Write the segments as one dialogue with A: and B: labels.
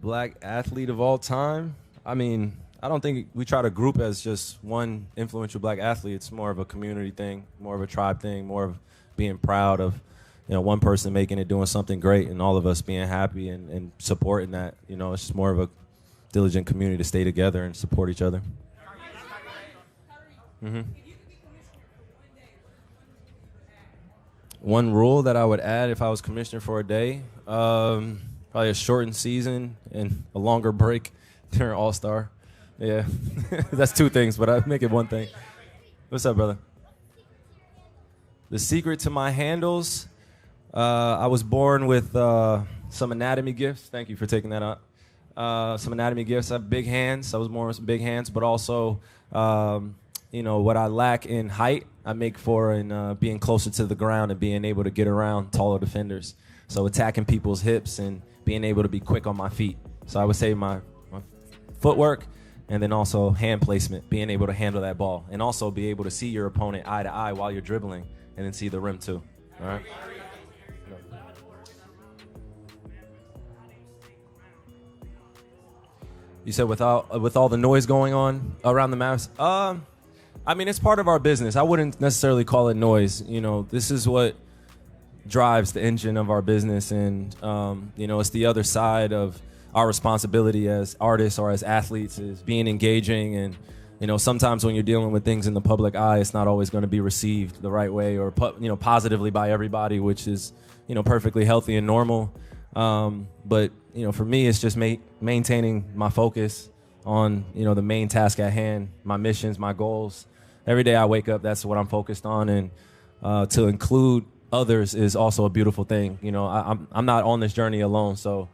A: Black athlete of all time? I mean, I don't think we try to group as just one influential black athlete. It's more of a community thing, more of a tribe thing, more of being proud of, one person making it, doing something great, and all of us being happy and supporting that. It's just more of a diligent community to stay together and support each other. Mm-hmm. One rule that I would add if I was commissioner for a day, probably a shortened season and a longer break during All-Star. Yeah, that's two things, but I'd make it one thing. What's up, brother? The secret to my handles, I was born with some anatomy gifts. Thank you for taking that up. Some anatomy gifts. I have big hands. I was born with some big hands, but also, what I lack in height, I make for in being closer to the ground and being able to get around taller defenders. So attacking people's hips and being able to be quick on my feet. So I would say my footwork, and then also hand placement, being able to handle that ball, and also be able to see your opponent eye to eye while you're dribbling, and then see the rim too. All right. You said with all the noise going on around the Mavs? I mean, it's part of our business. I wouldn't necessarily call it noise. This is what drives the engine of our business, and it's the other side of our responsibility as artists or as athletes, is being engaging. And sometimes when you're dealing with things in the public eye, it's not always going to be received the right way or positively by everybody, which is perfectly healthy and normal. But for me, it's just maintaining my focus on the main task at hand, my missions, my goals. Every day I wake up, that's what I'm focused on, and to include others is also a beautiful thing. I'm not on this journey alone, so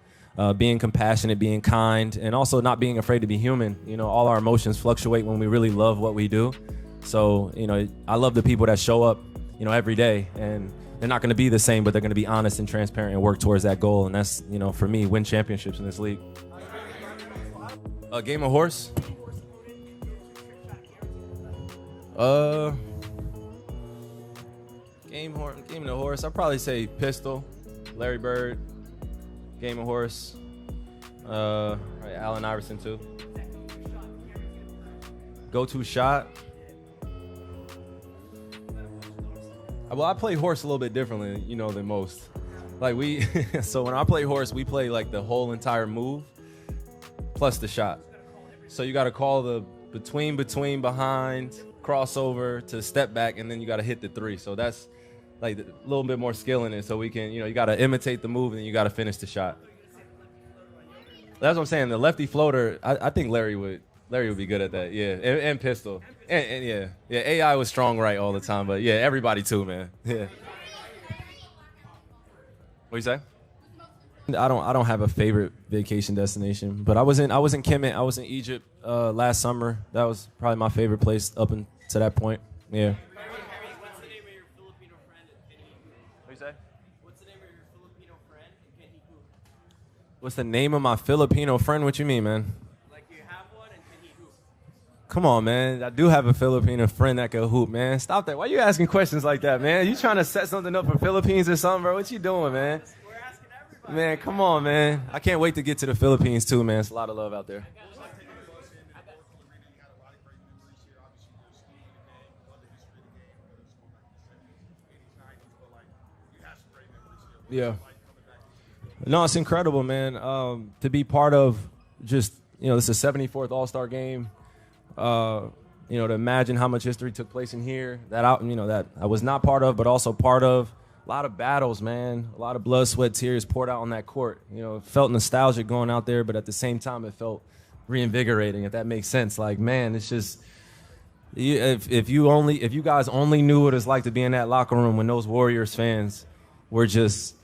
A: being compassionate, being kind, and also not being afraid to be human. All our emotions fluctuate when we really love what we do. So I love the people that show up every day, and they're not going to be the same, but they're going to be honest and transparent and work towards that goal. And that's for me, win championships in this league. A game of horse. Game of the horse. I'd probably say pistol, Larry Bird. Game of horse. Allen Iverson too. Go-to shot. Well, I play horse a little bit differently, than most. So when I play horse, we play like the whole entire move plus the shot. So you got to call the between, behind, crossover to step back, and then you got to hit the three. So that's like a little bit more skill in it. So we can, you got to imitate the move, and then you got to finish the shot. That's what I'm saying. The lefty floater, I think Larry would be good at that. Yeah, and pistol, and yeah. AI was strong right all the time, but yeah, everybody too, man. Yeah. What you say? I don't have a favorite vacation destination, but I was in Kemet. I was in Egypt last summer. That was probably my favorite place up until that point. Yeah.
B: What's the name of your Filipino friend and can he hoop?
A: What you say?
B: What's the name of your Filipino friend and can he hoop?
A: What's the name of my Filipino friend? What you mean, man?
B: Like you have one and can he hoop?
A: Come on, man. I do have a Filipino friend that can hoop, man. Stop that. Why you asking questions like that, man? You trying to set something up for Philippines or something, bro? What you doing, man?
B: We're asking everybody.
A: Man, come on, man. I can't wait to get to the Philippines, too, man. It's a lot of love out there. Yeah. No, it's incredible, man. To be part of just, this is the 74th All-Star game. To imagine how much history took place in here that I was not part of, but also part of. A lot of battles, man. A lot of blood, sweat, tears poured out on that court. It felt nostalgic going out there, but at the same time, it felt reinvigorating, if that makes sense. Like, man, it's just, if you guys only knew what it's like to be in that locker room when those Warriors fans were just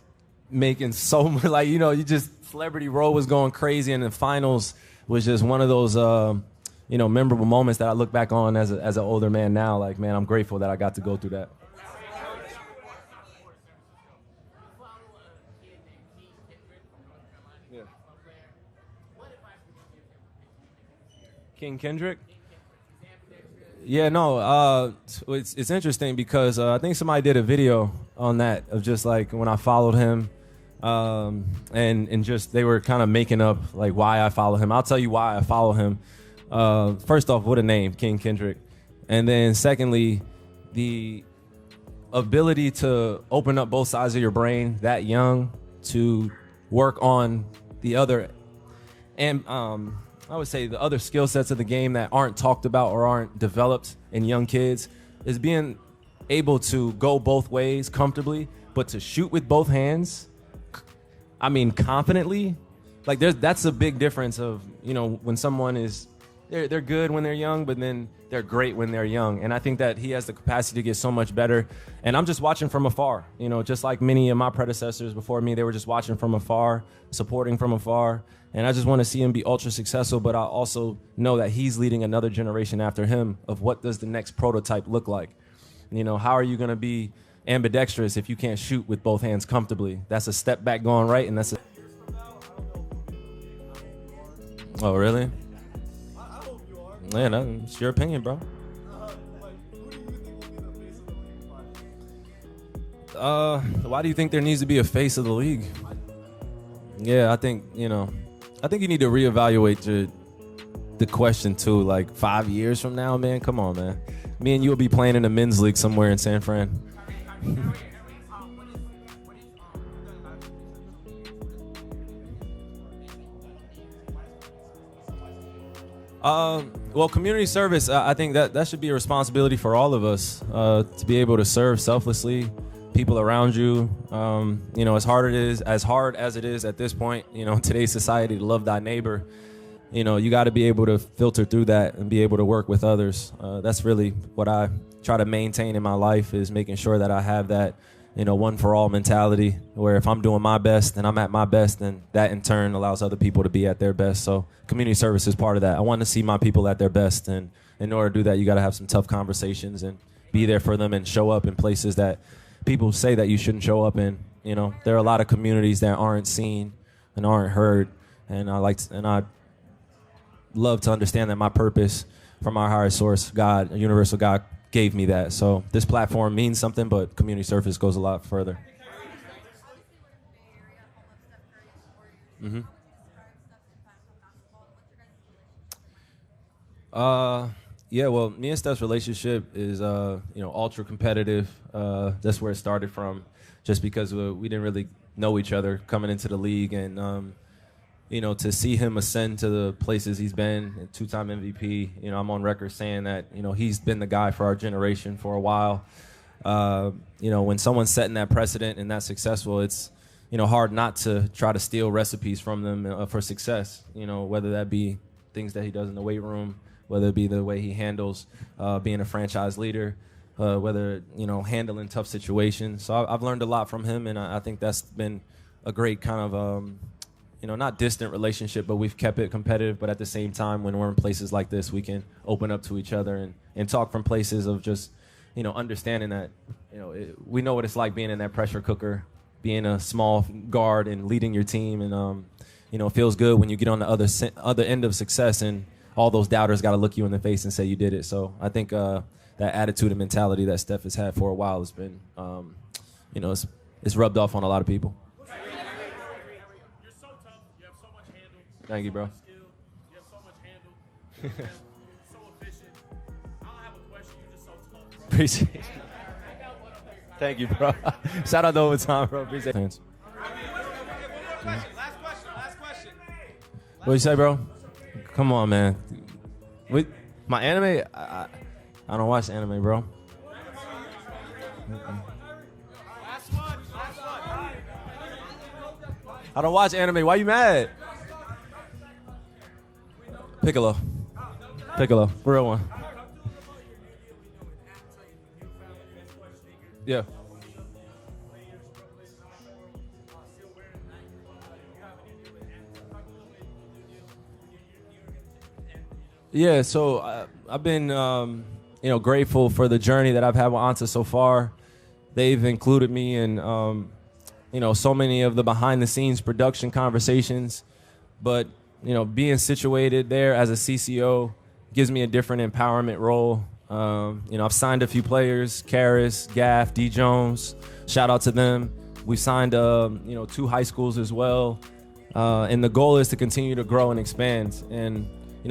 A: making so much, Celebrity Row was going crazy, and the finals was just one of those, memorable moments that I look back on as an older man now. Like, man, I'm grateful that I got to go through that. King Kendrick? Yeah, no, it's interesting because I think somebody did a video on that of just like when I followed him and just they were kind of making up like why I follow him. I'll tell you why I follow him. First off, what a name, King Kendrick, and then secondly, the ability to open up both sides of your brain that young to work on the other, and I would say the other skill sets of the game that aren't talked about or aren't developed in young kids is being able to go both ways comfortably, but to shoot with both hands. I mean, confidently. Like that's a big difference of, when someone is, they're good when they're young, but then they're great when they're young. And I think that he has the capacity to get so much better. And I'm just watching from afar, just like many of my predecessors before me, they were just watching from afar, supporting from afar. And I just want to see him be ultra successful, but I also know that he's leading another generation after him of what does the next prototype look like. How are you going to be ambidextrous if you can't shoot with both hands comfortably? That's a step back going right, and that's a... Oh, really? Yeah, that's your opinion, bro. Why do you think there needs to be a face of the league? Yeah, I think you need to reevaluate the question too. Like 5 years from now, man, come on, man. Me and you will be playing in a men's league somewhere in San Fran. Well, community service, I think that should be a responsibility for all of us, to be able to serve selflessly people around you. As hard as it is at this point, in today's society, to love thy neighbor, you got to be able to filter through that and be able to work with others. That's really what I try to maintain in my life, is making sure that I have that, one for all mentality, where if I'm doing my best and I'm at my best, then that in turn allows other people to be at their best. So community service is part of that. I want to see my people at their best. And in order to do that, you got to have some tough conversations and be there for them and show up in places that people say that you shouldn't show up in. There are a lot of communities that aren't seen and aren't heard. And I love to understand that my purpose from our higher source, God, a universal God, gave me that. So this platform means something, but community service goes a lot further. Mm-hmm. Yeah, well, me and Steph's relationship is, ultra competitive. That's where it started from, just because we didn't really know each other coming into the league. And, to see him ascend to the places he's been, two-time MVP, I'm on record saying that, he's been the guy for our generation for a while. When someone's setting that precedent and that successful, it's, hard not to try to steal recipes from them for success, whether that be things that he does in the weight room, whether it be the way he handles being a franchise leader, whether, handling tough situations. So I've learned a lot from him, and I think that's been a great kind of, not distant relationship, but we've kept it competitive. But at the same time, when we're in places like this, we can open up to each other and talk from places of just, understanding that, we know what it's like being in that pressure cooker, being a small guard and leading your team. And, it feels good when you get on the other end of success and all those doubters got to look you in the face and say you did it. So I think that attitude and mentality that Steph has had for a while has been, it's rubbed off on a lot of people.
B: You're so tough. You have so much handle.
A: Thank you, bro.
B: You have so much handle. So efficient. I don't have a question. You're just so tough, bro.
A: Appreciate it. Thank you, bro. Shout out to Overtime, bro. Appreciate it.
B: Last question.
A: What you say, bro? Come on, man. My anime, I don't watch anime, bro.
B: Last one.
A: I don't watch anime. Why you mad? Piccolo, real one. Yeah. Yeah, so I've been, grateful for the journey that I've had with Anta so far. They've included me in, so many of the behind-the-scenes production conversations. But, being situated there as a CCO gives me a different empowerment role. I've signed a few players, Karras, Gaff, D. Jones. Shout out to them. We signed, 2 high schools as well. And the goal is to continue to grow and expand. And,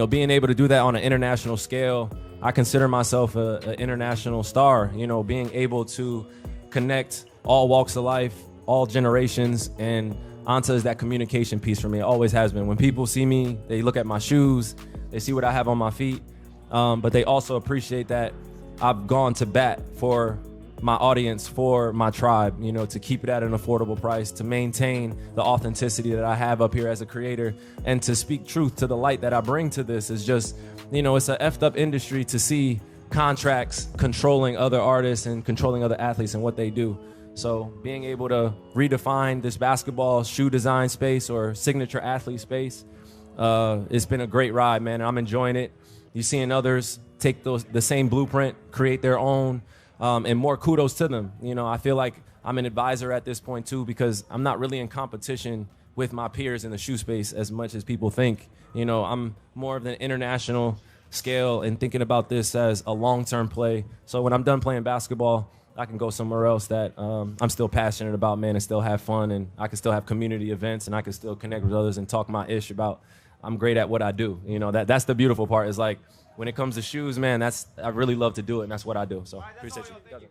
A: being able to do that on an international scale, I consider myself an international star, being able to connect all walks of life, all generations, and Anta is that communication piece for me. It always has been. When people see me, they look at my shoes, they see what I have on my feet, but they also appreciate that I've gone to bat for my audience, for my tribe, to keep it at an affordable price, to maintain the authenticity that I have up here as a creator, and to speak truth to the light that I bring to this. Is just, it's a effed up industry to see contracts controlling other artists and controlling other athletes and what they do. So being able to redefine this basketball shoe design space or signature athlete space, it's been a great ride, man. I'm enjoying it. You're seeing others take the same blueprint, create their own, and more kudos to them. I feel like I'm an advisor at this point too, because I'm not really in competition with my peers in the shoe space as much as people think. I'm more of an international scale and thinking about this as a long-term play. So when I'm done playing basketball, I can go somewhere else that I'm still passionate about, man, and still have fun, and I can still have community events, and I can still connect with others and talk my ish about I'm great at what I do. That's the beautiful part, is like when it comes to shoes, man, I really love to do it, and that's what I do. So appreciate you.